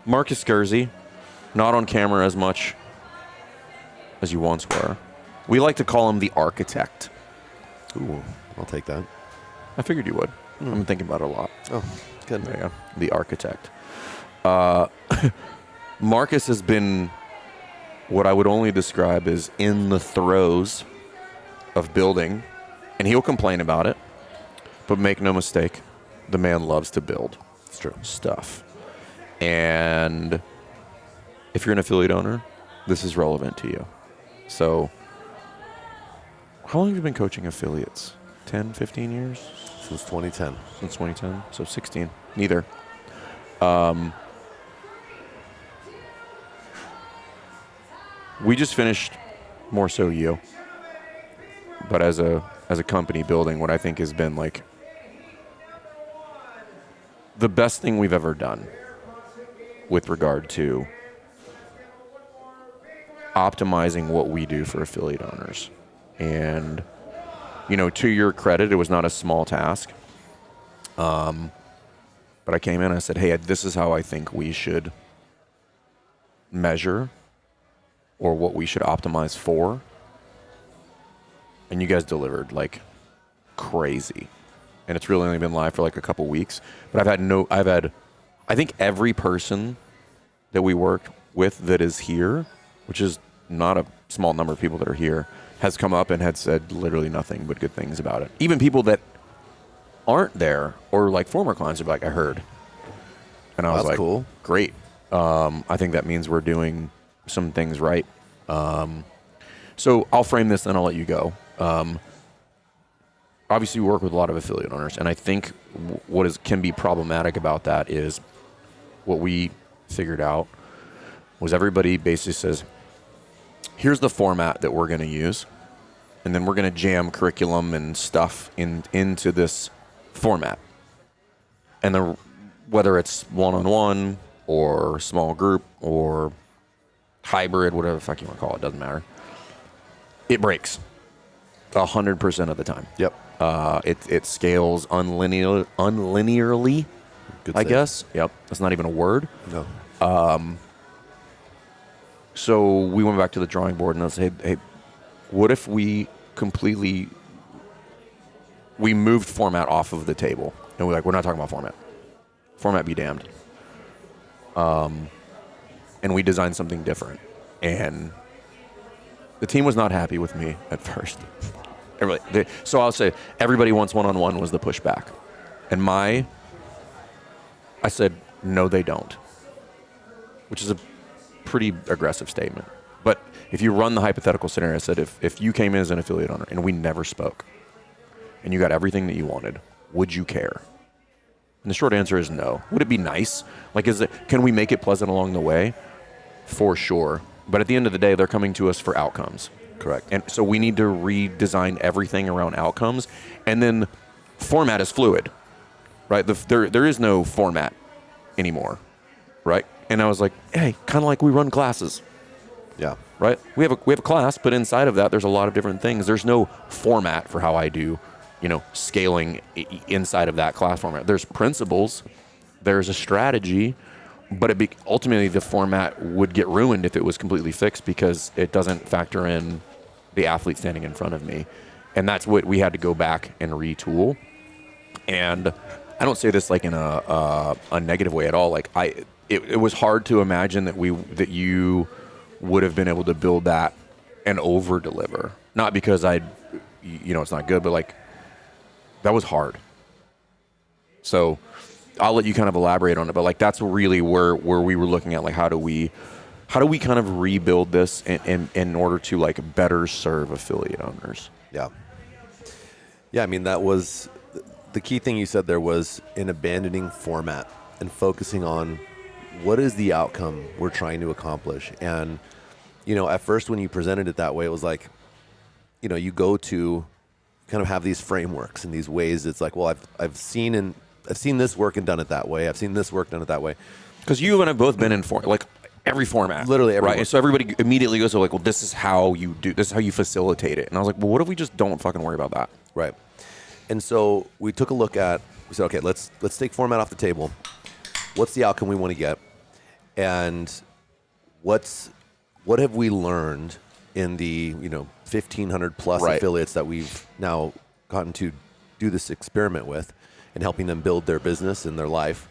Marcus Guersey, not on camera as much as you once were. We like to call him the architect. Ooh, I'll take that. I figured you would. I've been thinking about it a lot. Oh, good. There you go. The architect. Marcus has been what I would only describe as in the throes of building, and he'll complain about it, but make no mistake, the man loves to build. It's true. Stuff. And if you're an affiliate owner, this is relevant to you. So, how long have you been coaching affiliates? 10, 15 years? Since 2010. Since 2010? So 16. Neither. We just finished, more so you, but as a company building what I think has been like the best thing we've ever done with regard to optimizing what we do for affiliate owners. And, you know, to your credit, it was not a small task. But I came in and I said, hey, this is how I think we should measure or what we should optimize for. And you guys delivered like crazy. And it's really only been live for like a couple weeks. But I think every person that we worked with that is here, which is not a small number of people that are here, has come up and had said literally nothing but good things about it. Even people that aren't there or like former clients are like, I heard. And I was like, cool. Great. I think that means we're doing some things right. So I'll frame this and I'll let you go. Obviously we work with a lot of affiliate owners, and I think what can be problematic about that is what we figured out was everybody basically says, here's the format that we're going to use, and then we're going to jam curriculum and stuff into this format. And then whether it's one-on-one or small group or hybrid, whatever the fuck you want to call it, doesn't matter. It breaks 100% of the time. Yep. It scales unlinearly, Good I save. guess. Yep. That's not even a word. No. So we went back to the drawing board and I said, hey, what if we moved format off of the table? And we're not talking about format. Format be damned. And we designed something different. And the team was not happy with me at first. So I'll say everybody wants one-on-one was the pushback. And I said, no, they don't. Which is a pretty aggressive statement. But if you run the hypothetical scenario, I said, if you came in as an affiliate owner and we never spoke and you got everything that you wanted, would you care? And the short answer is no. Would it be nice? Like, can we make it pleasant along the way? For sure. But at the end of the day, they're coming to us for outcomes. Correct. And so we need to redesign everything around outcomes. And then format is fluid, right? There is no format anymore, right? And I was like, hey, kind of like we run classes. Yeah. Right? We have a class, but inside of that, there's a lot of different things. There's no format for how I do, scaling inside of that class format. There's principles, there's a strategy, but ultimately the format would get ruined if it was completely fixed because it doesn't factor in the athlete standing in front of me. And that's what we had to go back and retool. And I don't say this like in a negative way at all. Like it was hard to imagine that you would have been able to build that and over deliver. Not because it's not good, but like that was hard. So I'll let you kind of elaborate on it, but like that's really where we were looking at, like how do we kind of rebuild this in order to like better serve affiliate owners? Yeah. Yeah, I mean, that was the key thing you said there was in abandoning format and focusing on what is the outcome we're trying to accomplish. And, at first when you presented it that way, it was like, you go to kind of have these frameworks and these ways. It's like, well, I've seen this work and done it that way. I've seen this work done it that way. Because you and I have both been in like every format. Literally every right? And so everybody immediately goes to like, well, this is how you do, this is how you facilitate it. And I was like, well, what if we just don't fucking worry about that? Right. And so we took a look we said, okay, let's take format off the table. What's the outcome we want to get? And what have we learned in the 1,500 plus Right. affiliates that we've now gotten to do this experiment with, and helping them build their business and their life,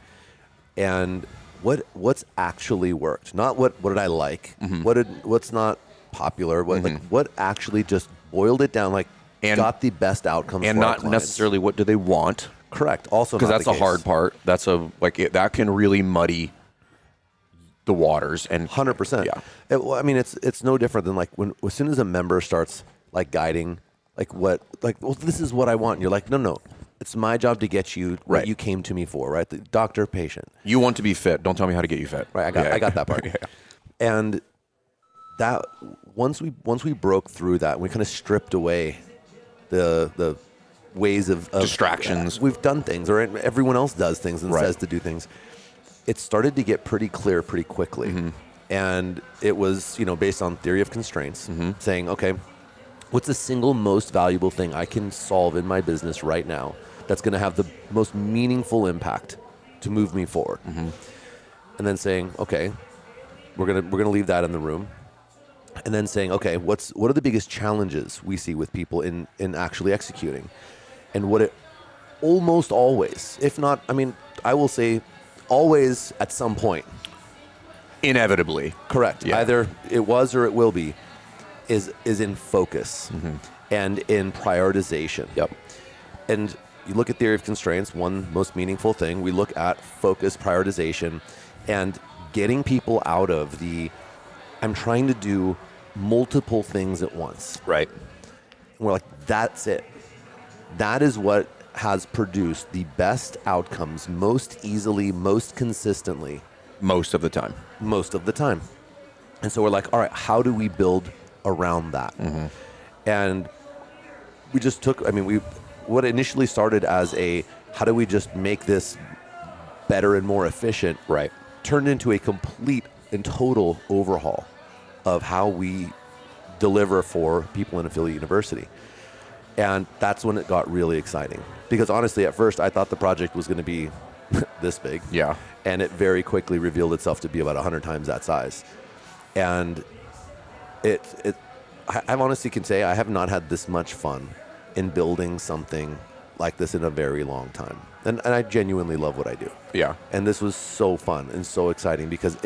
and what's actually worked? Not what did I like? What's not popular? What actually just boiled it down, And- got the best outcomes And for our not clients. necessarily what do they want, Correct. Also, because not that's the a hard case. part. That's that can really muddy the waters. And 100%. Yeah. Well, I mean, it's no different than as soon as a member starts guiding, well, this is what I want. And you're like, no, it's my job to get you what Right. you came to me for, right? The doctor, patient, You want to be fit. Don't tell me how to get you fit. right? Yeah. I got that part. Yeah. And that once we broke through that, we kind of stripped away the ways of Distractions. we've done things, or everyone else does things and Right. says to do things. It started to get pretty clear pretty quickly. Mm-hmm. And it was, based on theory of constraints, Mm-hmm. saying, okay, what's the single most valuable thing I can solve in my business right now that's going to have the most meaningful impact to move me forward? Mm-hmm. And then saying, okay, we're gonna leave that in the room. And then saying, okay, what are the biggest challenges we see with people in actually executing? And what it almost always, if not, I will say always at some point, Inevitably. correct. Yeah. Either it was or it will be, is in focus and in prioritization. Yep. And you look at theory of constraints, one most meaningful thing, we look at focus, prioritization, and getting people out of I'm trying to do multiple things at once. Right. And we're like, that's it. That is what has produced the best outcomes most easily, most consistently, Most of the time. most of the time. And so we're like, all right, how do we build around that? And we just took, what initially started as how do we just make this better and more efficient, Right. turned into a complete and total overhaul of how we deliver for people in Affiliate University. And that's when it got really exciting. Because honestly, at first, I thought the project was going to be this big. Yeah. And it very quickly revealed itself to be about 100 times that size. And I honestly can say I have not had this much fun in building something like this in a very long time. And I genuinely love what I do. Yeah. And this was so fun and so exciting because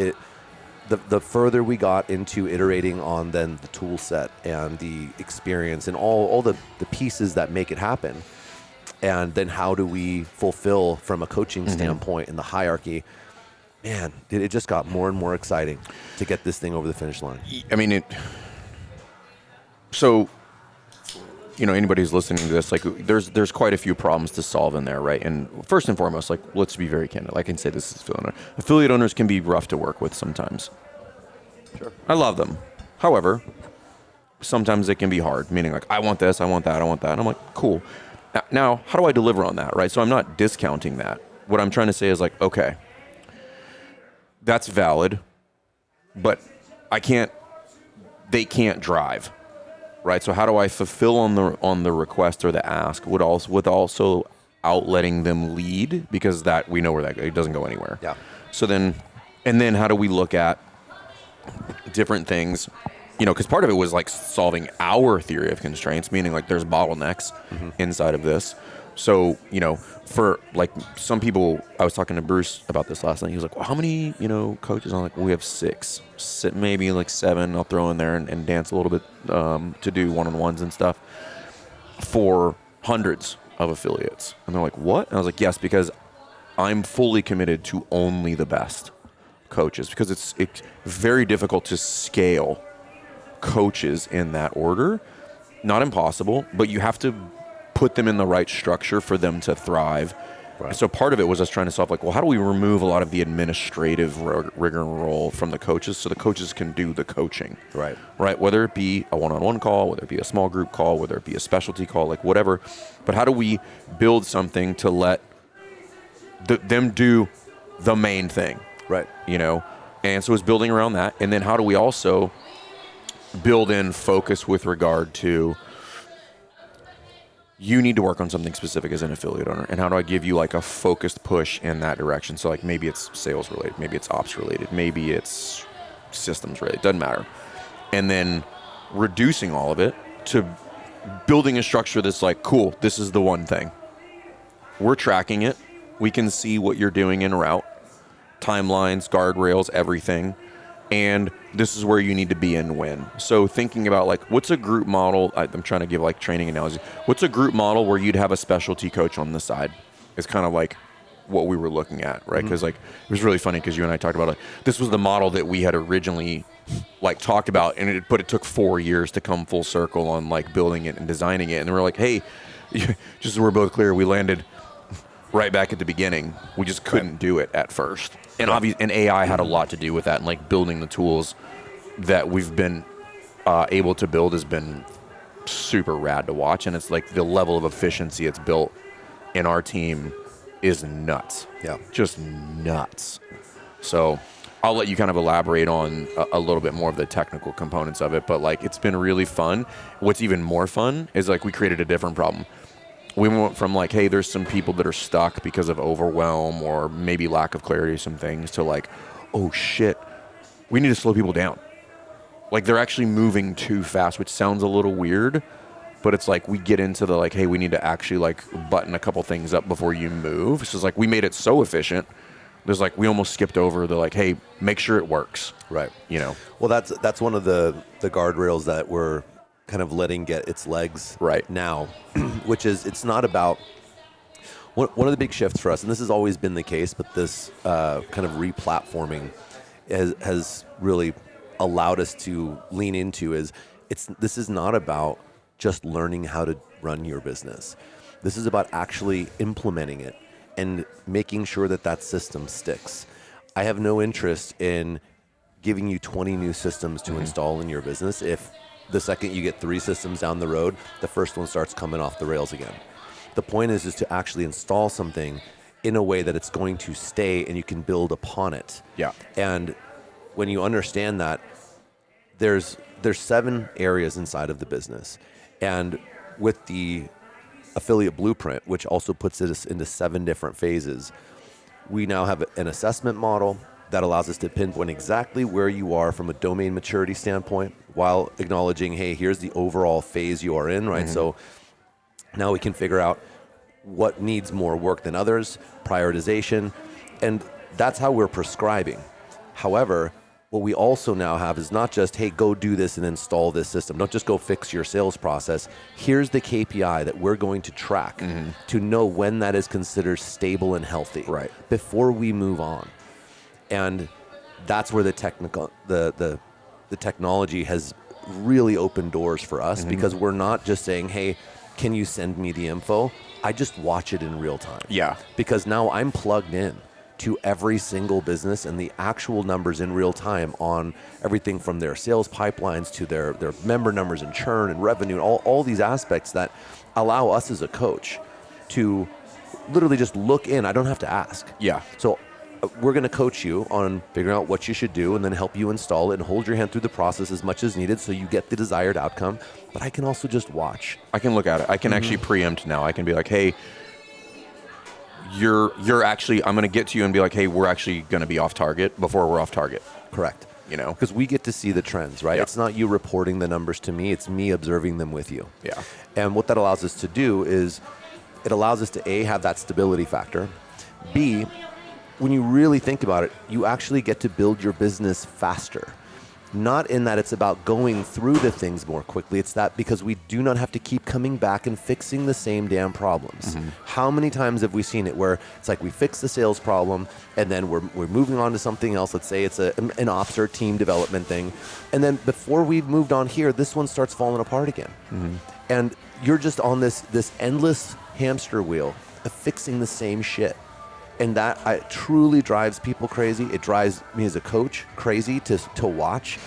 the further we got into iterating on then the tool set and the experience and all the pieces that make it happen, and then how do we fulfill from a coaching standpoint in the hierarchy, man, it just got more and more exciting to get this thing over the finish line. So, anybody who's listening to this, there's quite a few problems to solve in there, right? And first and foremost, let's be very candid. I can say this is affiliate owners can be rough to work with sometimes. Sure. I love them. However, sometimes it can be hard, meaning I want this, I want that, I want that. And I'm like, cool. Now, how do I deliver on that, right? So I'm not discounting that. What I'm trying to say is okay, that's valid, but they can't drive. Right, so how do I fulfill on the request or the ask with also outletting them lead, because that we know where that it doesn't go anywhere. Yeah. So then how do we look at different things? Because part of it was solving our theory of constraints, meaning there's bottlenecks inside of this. So for some people, I was talking to Bruce about this last night. He was like, well, how many coaches? I'm like, well, we have 6, maybe 7. I'll throw in there and dance a little bit to do one-on-ones and stuff for hundreds of affiliates. And they're like, what? And I was like, yes, because I'm fully committed to only the best coaches, because it's very difficult to scale coaches in that order. Not impossible, but you have to put them in the right structure for them to thrive. Right. So part of it was us trying to solve how do we remove a lot of the administrative rigor and role from the coaches so the coaches can do the coaching. Right. Right. Whether it be a one-on-one call, whether it be a small group call, whether it be a specialty call, whatever. But how do we build something to let them do the main thing? Right. And so it's building around that. And then how do we also build in focus with regard to you need to work on something specific as an affiliate owner, and how do I give you like a focused push in that direction? So like maybe it's sales related, maybe it's ops related, maybe it's systems related, doesn't matter. And then reducing all of it to building a structure that's like, cool, this is the one thing. We're tracking it. We can see what you're doing en route, timelines, guardrails, everything. And this is where you need to be and win. So thinking about like, what's a group model? I'm trying to give like training analogy. What's a group model where you'd have a specialty coach on the side? It's kind of like what we were looking at, right? Because like it was really funny because you and I talked about it. This was the model that we had originally like talked about, and it took 4 years to come full circle on like building it and designing it. And we're like, hey, just so we're both clear, we landed right back at the beginning. We just couldn't do it at first. And and AI had a lot to do with that, and like building the tools that we've been able to build has been super rad to watch. And it's like the level of efficiency it's built in our team is nuts. Yeah. Just nuts. So I'll let you kind of elaborate on a little bit more of the technical components of it, but like it's been really fun. What's even more fun is like we created a different problem. We went from like, hey, there's some people that are stuck because of overwhelm or maybe lack of clarity, some things, to like, oh shit, we need to slow people down. Like they're actually moving too fast, which sounds a little weird, but it's like we get into the like, hey, we need to actually like button a couple things up before you move. So it's like we made it so efficient. There's like we almost skipped over the like, hey, make sure it works. Right. You know. Well, that's one of the guardrails that we're kind of letting get its legs right now, which is it's not about one of the big shifts for us, and this has always been the case, but this kind of re-platforming has really allowed us to lean into this is not about just learning how to run your business. This is about actually implementing it and making sure that system sticks. I have no interest in giving you 20 new systems to install in your business if the second you get 3 systems down the road, the first one starts coming off the rails again. The point is to actually install something in a way that it's going to stay and you can build upon it. Yeah. And when you understand that, there's 7 areas inside of the business. And with the affiliate blueprint, which also puts it into 7 different phases, we now have an assessment model that allows us to pinpoint exactly where you are from a domain maturity standpoint while acknowledging, hey, here's the overall phase you are in, right? So now we can figure out what needs more work than others, prioritization, and that's how we're prescribing. However, what we also now have is not just, hey, go do this and install this system. Don't just go fix your sales process. Here's the KPI that we're going to track to know when that is considered stable and healthy before we move on. And that's where the technology has really opened doors for us because we're not just saying, hey, can you send me the info? I just watch it in real time. Yeah. Because now I'm plugged in to every single business and the actual numbers in real time on everything from their sales pipelines to their member numbers and churn and revenue and all these aspects that allow us as a coach to literally just look in. I don't have to ask. Yeah. So we're going to coach you on figuring out what you should do and then help you install it and hold your hand through the process as much as needed so you get the desired outcome. But I can also just watch. I can look at it. I can actually preempt now. I can be like, hey, you're actually, I'm going to get to you and be like, hey, we're actually going to be off target before we're off target. Correct. You know? Because we get to see the trends, right? Yep. It's not you reporting the numbers to me. It's me observing them with you. Yeah. And what that allows us to do is it allows us to, A, have that stability factor. B, when you really think about it, you actually get to build your business faster. Not in that it's about going through the things more quickly. It's that because we do not have to keep coming back and fixing the same damn problems. How many times have we seen it where it's like we fix the sales problem and then we're moving on to something else. Let's say it's an ops or team development thing. And then before we've moved on here, this one starts falling apart again. And you're just on this endless hamster wheel of fixing the same shit. And that truly drives people crazy. It drives me as a coach crazy to watch.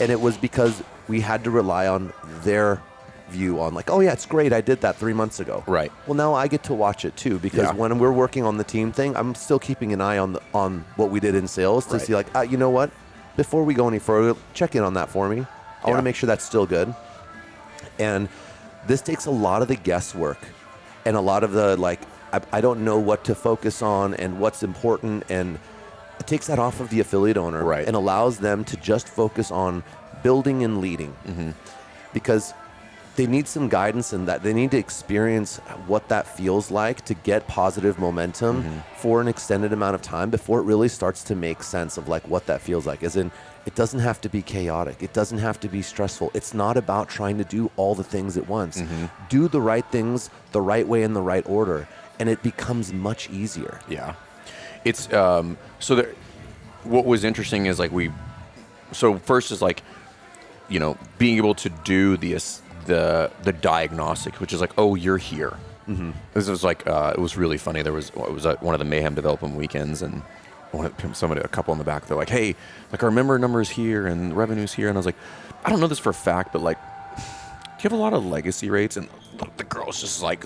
And it was because we had to rely on their view on like, oh yeah, it's great. I did that 3 months ago. Right. Well, now I get to watch it too because when we're working on the team thing, I'm still keeping an eye on what we did in sales to see like, you know what? Before we go any further, check in on that for me. I want to make sure that's still good. And This takes a lot of the guesswork and a lot of the I don't know what to focus on and what's important, and it takes that off of the affiliate owner Right. and allows them to just focus on building and leading. Because they need some guidance in that. They need to experience what that feels like to get positive momentum for an extended amount of time before it really starts to make sense of like what that feels like. As in, it doesn't have to be chaotic. It doesn't have to be stressful. It's not about trying to do all the things at once. Do the right things the right way in the right order, and it becomes much easier. Yeah. It's so there, what was interesting is like so first is like, you know, being able to do the diagnostic, which is like, oh, you're here. This was like it was really funny. It was one of the Mayhem Development weekends, and a couple in the back, they're like, hey, like our member number is here and revenue's here, and I was like, I don't know this for a fact, but like, do you have a lot of legacy rates? And the girl's just like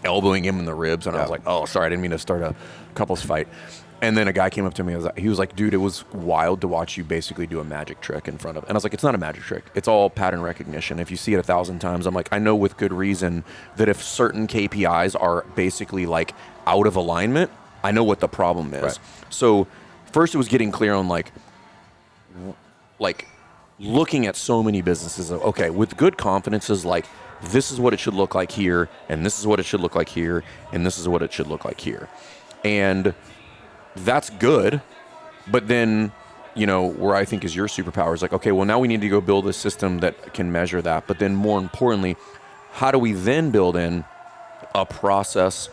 elbowing him in the ribs, and I was like, oh, sorry, I didn't mean to start a couples fight. And then a guy came up to me. He was like, dude, it was wild to watch you basically do a magic trick in front of. And I was like, it's not a magic trick. It's all pattern recognition. If you see it 1,000 times, I'm like, I know with good reason that if certain KPIs are basically like out of alignment, I know what the problem is. Right. So first it was getting clear on like looking at so many businesses of, okay, with good confidence is like, this is what it should look like here, and this is what it should look like here, and this is what it should look like here. And that's good, but then, you know, where I think is your superpower is like, okay, well, now we need to go build a system that can measure that. But then more importantly, how do we then build in a process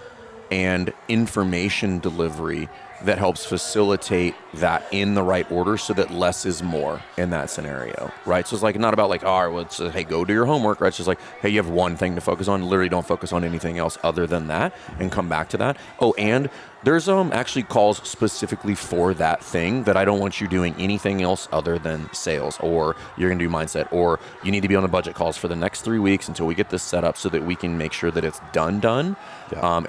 and information delivery that helps facilitate that in the right order so that less is more in that scenario, right? So it's like not about like, all right, well, it's hey, go do your homework, right? It's just like, hey, you have one thing to focus on. Literally don't focus on anything else other than that and come back to that. Oh, and there's actually calls specifically for that thing that I don't want you doing anything else other than sales, or you're going to do mindset, or you need to be on the budget calls for the next 3 weeks until we get this set up so that we can make sure that it's done,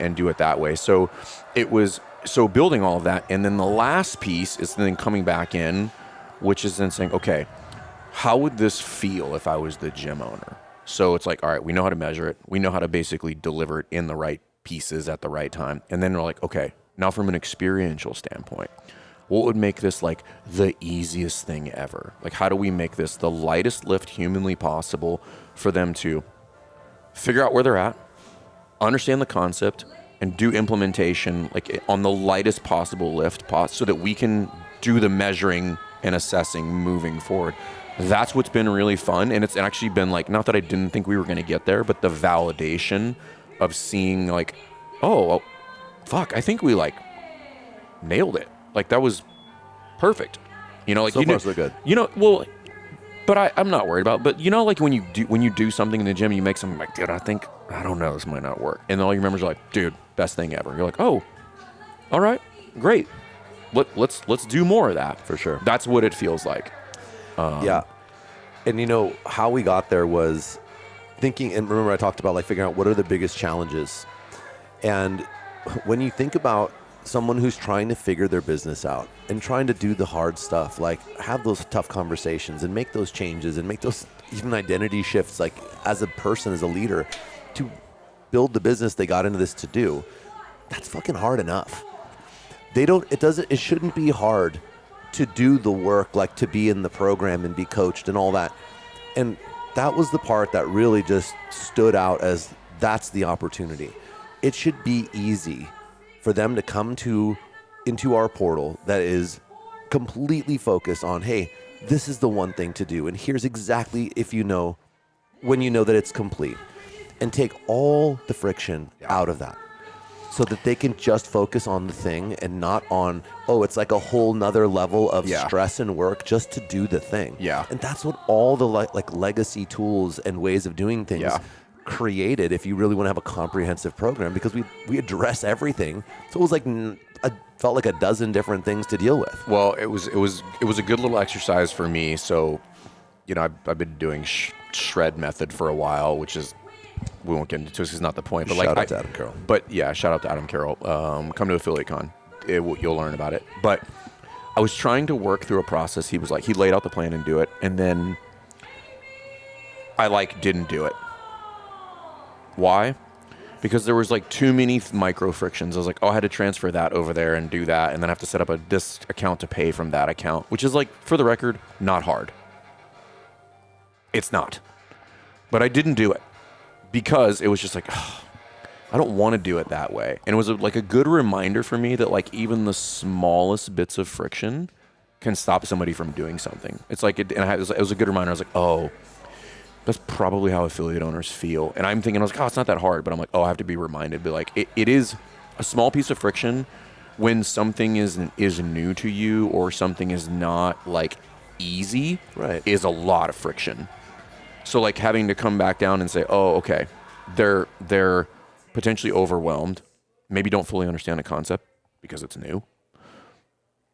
and do it that way. So it was... So building all of that, and then the last piece is then coming back in, which is then saying, okay, how would this feel if I was the gym owner? So it's like, all right, we know how to measure it. We know how to basically deliver it in the right pieces at the right time. And then we're like, okay, now from an experiential standpoint, what would make this like the easiest thing ever? Like, how do we make this the lightest lift humanly possible for them to figure out where they're at, understand the concept, and do implementation like on the lightest possible lift so that we can do the measuring and assessing moving forward. That's what's been really fun. And it's actually been like, not that I didn't think we were going to get there, but the validation of seeing like, oh, well, fuck, I think we like nailed it. Like that was perfect. You know, like so far so good. You know, well, but I'm not worried about it. But you know, like when you do something in the gym, you make something like, dude, I don't know, this might not work. And then all your members are like, dude, best thing ever. You're like, oh, all right, great. Let's do more of that. For sure. That's what it feels like. Yeah. And you know, how we got there was thinking, and remember I talked about like figuring out what are the biggest challenges. And when you think about someone who's trying to figure their business out and trying to do the hard stuff, like have those tough conversations and make those changes and make those even identity shifts, like as a person, as a leader, to build the business they got into this to do, that's fucking hard enough. It shouldn't be hard to do the work, like to be in the program and be coached and all that. And that was the part that really just stood out as that's the opportunity. It should be easy for them to come into our portal that is completely focused on, hey, this is the one thing to do. And here's exactly when you know that it's complete. And take all the friction out of that so that they can just focus on the thing and not on, oh, it's like a whole nother level of stress and work just to do the thing. Yeah. And that's what all the like legacy tools and ways of doing things created if you really want to have a comprehensive program, because we address everything. So it was like felt like a dozen different things to deal with. Well, it was a good little exercise for me. So, you know, I've been doing shred method for a while, which is, we won't get into it because it's not the point. But shout out to Adam Carroll. But yeah, shout out to Adam Carroll. Come to AffiliateCon. You'll learn about it. But I was trying to work through a process. He laid out the plan and do it. And then I didn't do it. Why? Because there was like too many micro frictions. I was like, oh, I had to transfer that over there and do that, and then I have to set up this account to pay from that account, which is like, for the record, not hard. It's not. But I didn't do it because it was just like, oh, I don't want to do it that way. And it was like a good reminder for me that like even the smallest bits of friction can stop somebody from doing something. It's like, it was a good reminder. I was like, oh, that's probably how affiliate owners feel. And I'm thinking, I was like, oh, it's not that hard. But I'm like, oh, I have to be reminded. But like, it is a small piece of friction when something is new to you or something is not like easy. Right. Is a lot of friction. So like having to come back down and say, oh, okay, they're potentially overwhelmed, maybe don't fully understand the concept because it's new.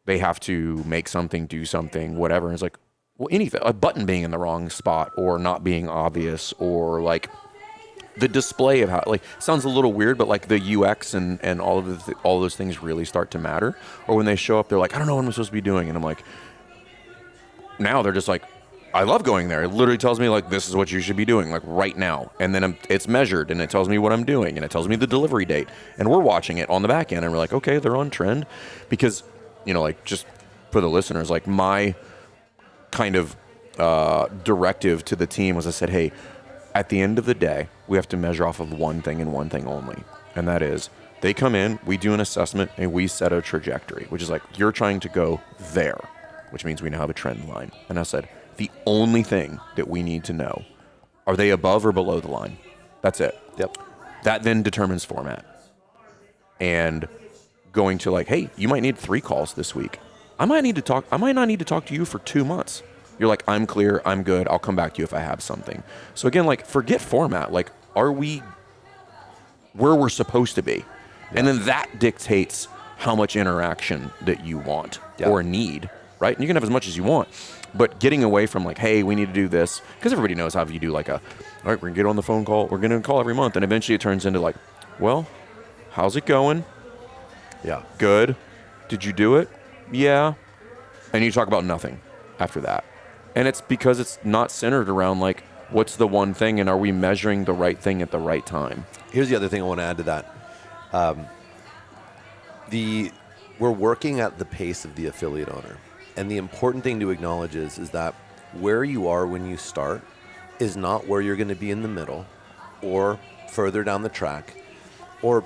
They have to make something, do something, whatever. And it's like, well, anything, a button being in the wrong spot or not being obvious, or like the display of how, like, sounds a little weird, but like the UX and all of all those things really start to matter. Or when they show up, they're like, I don't know what I'm supposed to be doing. And I'm like, now they're just like, I love going there. It literally tells me like, this is what you should be doing like right now. And then it's measured and it tells me what I'm doing and it tells me the delivery date, and we're watching it on the back end and we're like, okay, they're on trend. Because, you know, like, just for the listeners, like my kind of directive to the team was, I said, hey, at the end of the day, we have to measure off of one thing and one thing only. And that is, they come in, we do an assessment, and we set a trajectory, which is like, you're trying to go there, which means we now have a trend line. And I said, the only thing that we need to know, are they above or below the line? That's it. Yep. That then determines format. And going to like, hey, you might need 3 calls this week. I might not need to talk to you for 2 months. You're like, I'm clear, I'm good, I'll come back to you if I have something. So again, like, forget format. Like, are we where we're supposed to be? Yeah. And then that dictates how much interaction that you want or need, right? And you can have as much as you want. But getting away from like, hey, we need to do this, because everybody knows how you do like all right, we're going to get on the phone call, we're going to call every month, and eventually it turns into like, well, how's it going? Yeah. Good. Did you do it? Yeah. And you talk about nothing after that. And it's because it's not centered around like, what's the one thing, and are we measuring the right thing at the right time? Here's the other thing I want to add to that. We're working at the pace of the affiliate owner. And the important thing to acknowledge is that where you are when you start is not where you're going to be in the middle or further down the track or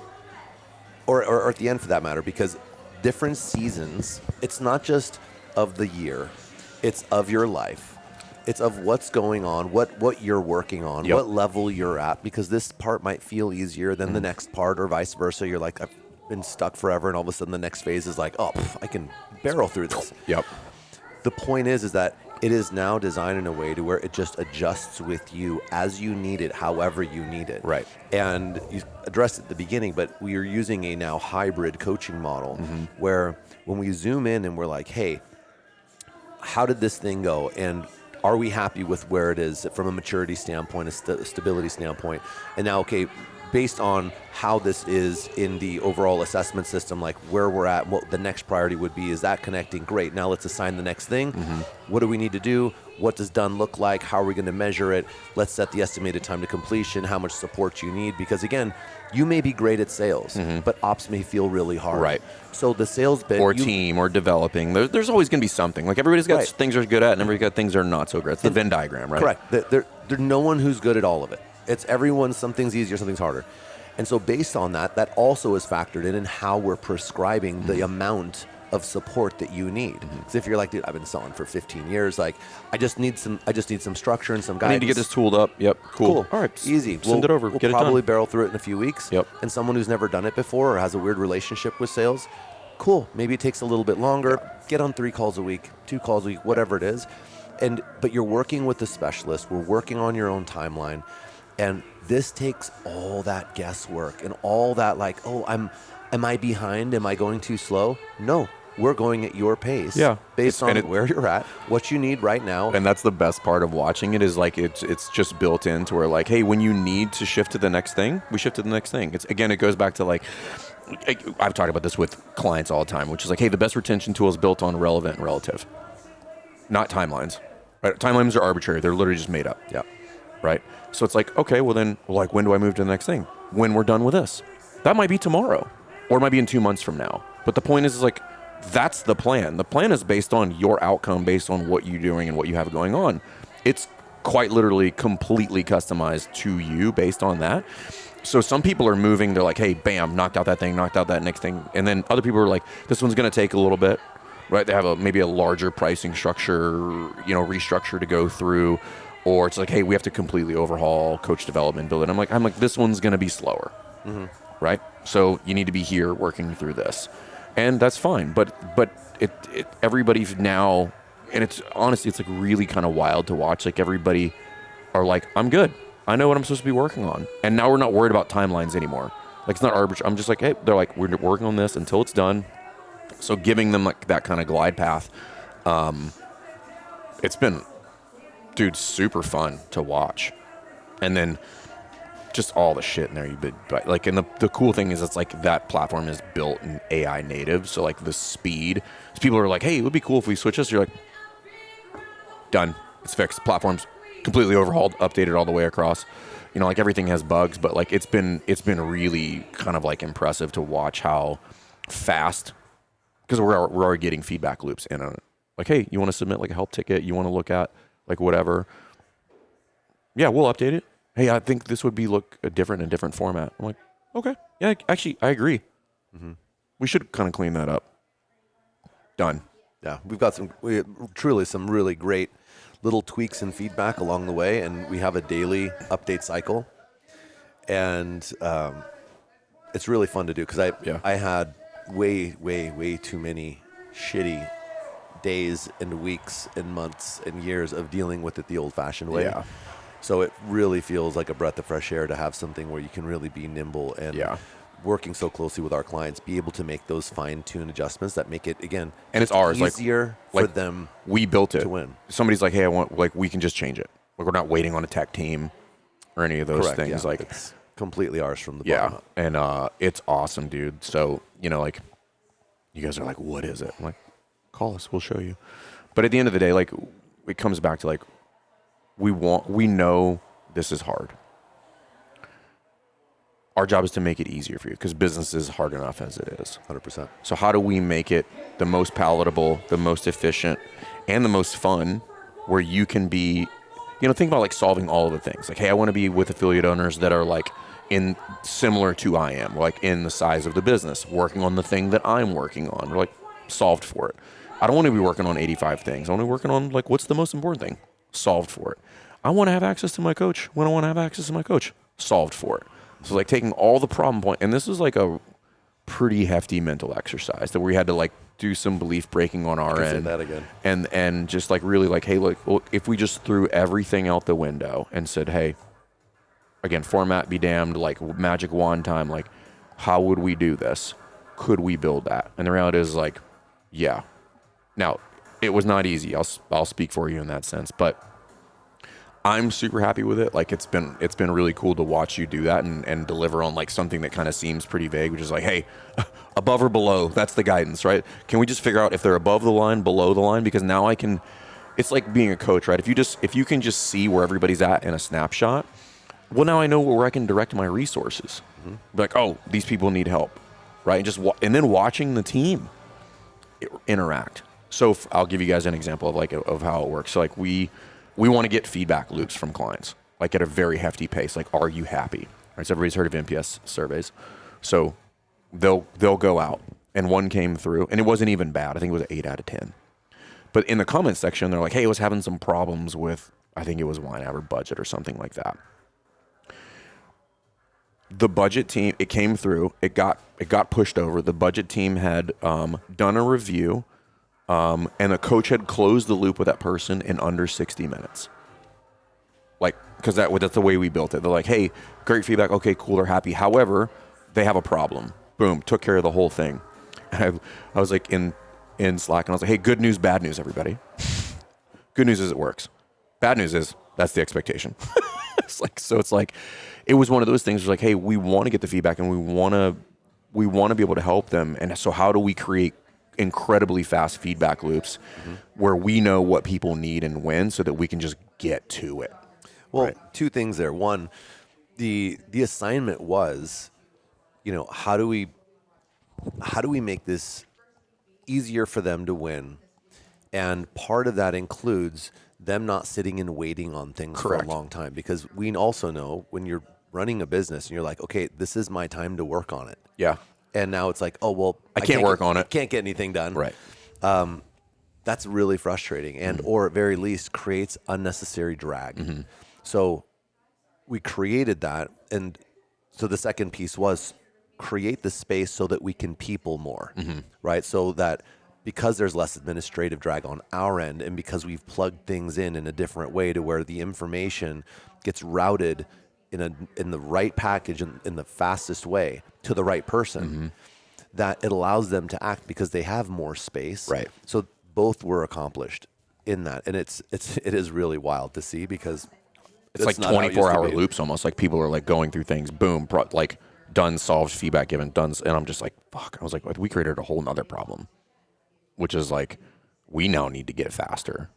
at the end for that matter, because different seasons, it's not just of the year, it's of your life. It's of what's going on, what you're working on, what level you're at, because this part might feel easier than the next part or vice versa. You're like, I've been stuck forever, and all of a sudden the next phase is like, oh, I can barrel through this. Yep. The point is that it is now designed in a way to where it just adjusts with you as you need it, however you need it. Right. And you addressed it at the beginning, but we are using a now hybrid coaching model where when we zoom in and we're like, hey, how did this thing go? And are we happy with where it is from a maturity standpoint, a stability standpoint? And now, okay, based on how this is in the overall assessment system, like where we're at, what the next priority would be, is that connecting? Great. Now let's assign the next thing. What do we need to do? What does done look like? How are we going to measure it? Let's set the estimated time to completion, how much support you need. Because again, you may be great at sales, but ops may feel really hard. Right. So the sales bit, or team, or developing. There's always going to be something. Like, everybody's got things they're good at, and everybody's got things they're not so great. It's the Venn diagram, right? Correct. There's no one who's good at all of it. It's everyone, something's easier, something's harder. And so based on that also is factored in how we're prescribing the amount of support that you need. Because if you're like, dude, I've been selling for 15 years, like I just need some structure and some guidance. I need to get this tooled up. Yep. Cool. All right. Easy. Send it over. We'll get probably it done. barrel through it in a few weeks. Yep. And someone who's never done it before or has a weird relationship with sales, cool. Maybe it takes a little bit longer. Get on 3 calls a week, 2 calls a week, whatever it is. But you're working with a specialist. We're working on your own timeline. And this takes all that guesswork and all that, like, oh, am I behind? Am I going too slow? No, we're going at your pace. Yeah. Based on where you're at, what you need right now. And that's the best part of watching it, is like it's just built into where, like, hey, when you need to shift to the next thing, we shift to the next thing. It goes back to like, I've talked about this with clients all the time, which is like, hey, the best retention tool is built on relevant and relative, not timelines. Right? Timelines are arbitrary. They're literally just made up. Yeah. right? So it's like, okay, well then, like, when do I move to the next thing? When we're done with this. That might be tomorrow, or it might be in 2 months from now. But the point is like, that's the plan. The plan is based on your outcome, based on what you're doing and what you have going on. It's quite literally completely customized to you based on that. So some people are moving, they're like, hey, bam, knocked out that thing, knocked out that next thing. And then other people are like, this one's going to take a little bit, right? They have maybe a larger pricing structure, restructure to go through. Or it's like, hey, we have to completely overhaul coach development, build it. I'm like, this one's going to be slower, right? So you need to be here working through this. And that's fine. But everybody's now, and it's honestly, it's like really kind of wild to watch. Like everybody are like, I'm good. I know what I'm supposed to be working on. And now we're not worried about timelines anymore. Like it's not arbitrary. I'm just like, hey, they're like, we're working on this until it's done. So giving them like that kind of glide path, it's been, dude, super fun to watch. And then just all the shit in there but like, and the cool thing is it's like that platform is built in AI native. So like the speed, so people are like, hey, it would be cool if we switch this. You're like, done. It's fixed. Platform's completely overhauled, updated all the way across. Like everything has bugs, but like it's been really kind of like impressive to watch how fast, because we're already getting feedback loops in on it. Like, hey, you want to submit like a help ticket? You want to look at like whatever? Yeah, we'll update it. Hey, I think this would be look different in a different format. I'm like, okay, yeah, actually, I agree. We should kind of clean that up. Done. Yeah, we've got truly some really great little tweaks and feedback along the way, and we have a daily update cycle, and it's really fun to do because I had way too many shitty days and weeks and months and years of dealing with it the old-fashioned way. Yeah. So it really feels like a breath of fresh air to have something where you can really be nimble and working so closely with our clients, be able to make those fine-tuned adjustments that make it, again, and it's ours, easier for them. We built it to win. Somebody's like, hey, I want, like, we can just change it. Like, we're not waiting on a tech team or any of those things. Yeah. Like, it's completely ours from the bottom up. And it's awesome, dude. So, like, you guys are like, what is it? I'm like, call us, we'll show you. But at the end of the day, like, it comes back to like, we know this is hard. Our job is to make it easier for you because business is hard enough as it is. 100%. So how do we make it the most palatable, the most efficient, and the most fun, where you can be, think about like solving all of the things. Like, hey, I want to be with affiliate owners that are like in similar to I am, like in the size of the business, working on the thing that I'm working on. We're like solved for it. I don't want to be working on 85 things. I want to be working on like, what's the most important thing? Solved for it. I want to have access to my coach. When I want to have access to my coach, solved for it. So like taking all the problem point, and this is like a pretty hefty mental exercise that we had to like do some belief breaking on our end. Say that again. And just like really like, hey, look, if we just threw everything out the window and said, hey, again, format be damned, like magic wand time, like how would we do this? Could we build that? And the reality is like, yeah. Now, it was not easy. I'll speak for you in that sense, but I'm super happy with it. Like it's been really cool to watch you do that and deliver on like something that kind of seems pretty vague, which is like, hey, above or below, that's the guidance, right? Can we just figure out if they're above the line, below the line? Because now I can, it's like being a coach, right? If you can just see where everybody's at in a snapshot, well, now I know where I can direct my resources. Be like, oh, these people need help, right? And then watching the team interact. So I'll give you guys an example of like of how it works. So like we want to get feedback loops from clients, like at a very hefty pace. Like, are you happy? Right, so everybody's heard of NPS surveys. So they'll go out, and one came through, and it wasn't even bad. I think it was an 8 out of 10. But in the comment section, they're like, hey, I was having some problems with, I think it was wine or budget or something like that. The budget team, it came through, it got pushed over. The budget team had done a review, and the coach had closed the loop with that person in under 60 minutes. Like, because that's the way we built it. They're like, hey, great feedback. Okay, cool. They're happy. However, they have a problem. Boom. Took care of the whole thing. And I was like in Slack, and I was like, hey, good news, bad news, everybody. Good news is it works. Bad news is that's the expectation. It's like, it was one of those things where like, hey, we want to get the feedback and we want to be able to help them. And so how do we create incredibly fast feedback loops where we know what people need and when so that we can just get to it? Well, Right. two things there. One, the assignment was, how do we make this easier for them to win? And part of that includes them not sitting and waiting on things for Correct. a long time, because we also know when you're running a business and you're like, okay, this is my time to work on it. Yeah. And now it's like, oh, well, I can't work on it. Can't get anything done. Right. That's really frustrating, and or at very least creates unnecessary drag. So we created that, and so the second piece was create the space so that we can people more, right? So that because there's less administrative drag on our end, and because we've plugged things in a different way to where the information gets routed in the right package in the fastest way to the right person, that it allows them to act because they have more space. Right. So both were accomplished in that, and it is really wild to see, because It's like not how it used to 24-hour be. loops almost. Like people are like going through things, boom, like done, solved, feedback given, done. And I'm just like, fuck. I was like, we created a whole nother problem, which is like, we now need to get faster.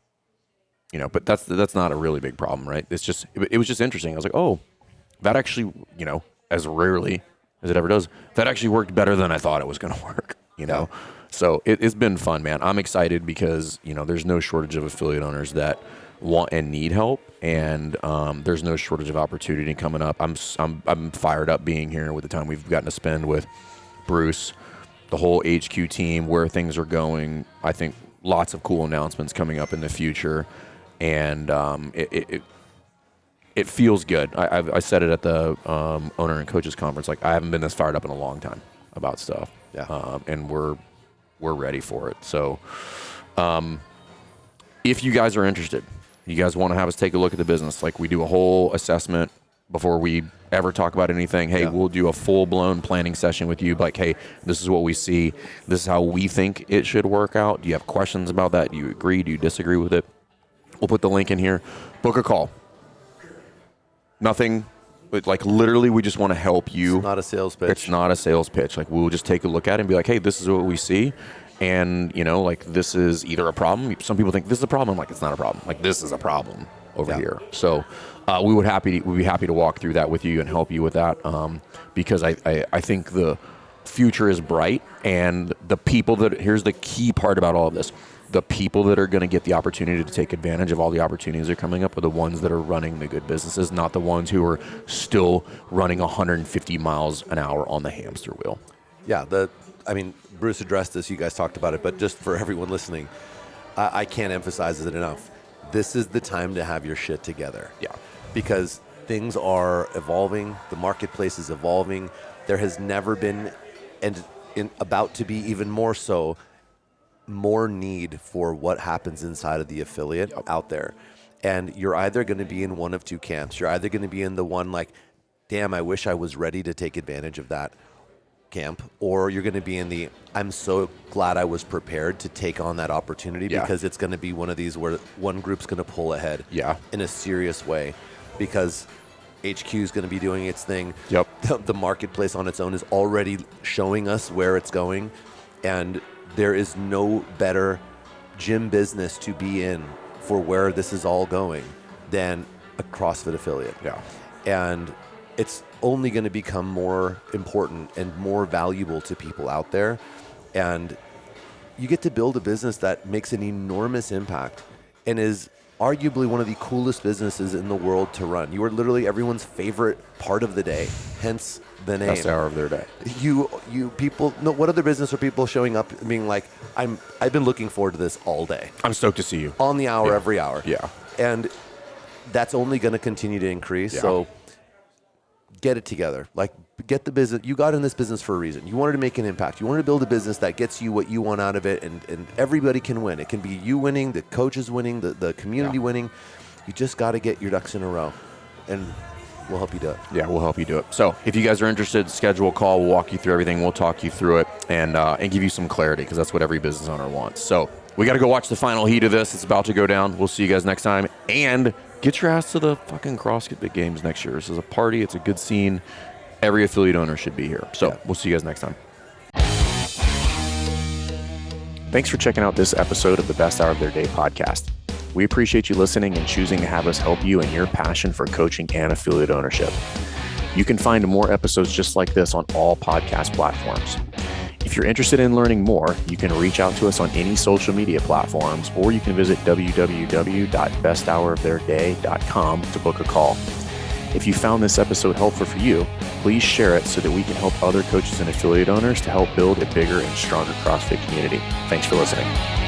But that's not a really big problem, right? It's just, it was just interesting. I was like, oh, that actually, as rarely as it ever does, that actually worked better than I thought it was going to work, Yeah. So it's been fun, man. I'm excited because, there's no shortage of affiliate owners that want and need help, and there's no shortage of opportunity coming up. I'm fired up being here with the time we've gotten to spend with Bruce, the whole HQ team, where things are going. I think lots of cool announcements coming up in the future, and it feels good. I said it at the owner and coaches conference. Like, I haven't been this fired up in a long time about stuff. Yeah. And we're ready for it. So, if you guys are interested, you guys want to have us take a look at the business, like we do a whole assessment before we ever talk about anything. Hey, we'll do a full-blown planning session with you. Like, hey, this is what we see. This is how we think it should work out. Do you have questions about that? Do you agree? Do you disagree with it? We'll put the link in here. Book a call. Nothing, but like literally we just want to help you. It's not a sales pitch. It's not a sales pitch. Like, we'll just take a look at it and be like, hey, this is what we see. And, like, this is either a problem. Some people think this is a problem. I'm like, it's not a problem. Like, this is a problem over here. So we'd be happy to walk through that with you and help you with that, because I think the future is bright, and the people here's the key part about all of this. The people that are going to get the opportunity to take advantage of all the opportunities that are coming up are the ones that are running the good businesses, not the ones who are still running 150 miles an hour on the hamster wheel. Yeah, Bruce addressed this. You guys talked about it, but just for everyone listening, I can't emphasize it enough. This is the time to have your shit together. Yeah. Because things are evolving. The marketplace is evolving. There has never been, and about to be even more so, more need for what happens inside of the affiliate out there. And you're either going to be in one of two camps. You're either going to be in the one like, damn, I wish I was ready to take advantage of that camp, or you're going to be in the, I'm so glad I was prepared to take on that opportunity, because it's going to be one of these where one group's going to pull ahead in a serious way, because HQ is going to be doing its thing. The marketplace on its own is already showing us where it's going, and there is no better gym business to be in for where this is all going than a CrossFit affiliate. And it's only going to become more important and more valuable to people out there. And you get to build a business that makes an enormous impact and is arguably one of the coolest businesses in the world to run. You are literally everyone's favorite part of the day, hence the name. Best hour of their day. You people, no, what other business are people showing up and being like, I've been looking forward to this all day. I'm stoked to see you. On the hour, every hour. Yeah. And that's only going to continue to increase. Yeah. So get it together. Like, get the business. You got in this business for a reason. You wanted to make an impact. You wanted to build a business that gets you what you want out of it, and everybody can win. It can be you winning, the coaches winning, the community winning. You just got to get your ducks in a row, and we'll help you do it. Yeah, we'll help you do it. So if you guys are interested, schedule a call. We'll walk you through everything. We'll talk you through it and give you some clarity, because that's what every business owner wants. So we got to go watch the final heat of this. It's about to go down. We'll see you guys next time. And get your ass to the fucking CrossFit Games next year. This is a party. It's a good scene. Every affiliate owner should be here. So we'll see you guys next time. Thanks for checking out this episode of the Best Hour of Their Day podcast. We appreciate you listening and choosing to have us help you in your passion for coaching and affiliate ownership. You can find more episodes just like this on all podcast platforms. If you're interested in learning more, you can reach out to us on any social media platforms, or you can visit www.besthouroftheirday.com to book a call. If you found this episode helpful for you, please share it so that we can help other coaches and affiliate owners to help build a bigger and stronger CrossFit community. Thanks for listening.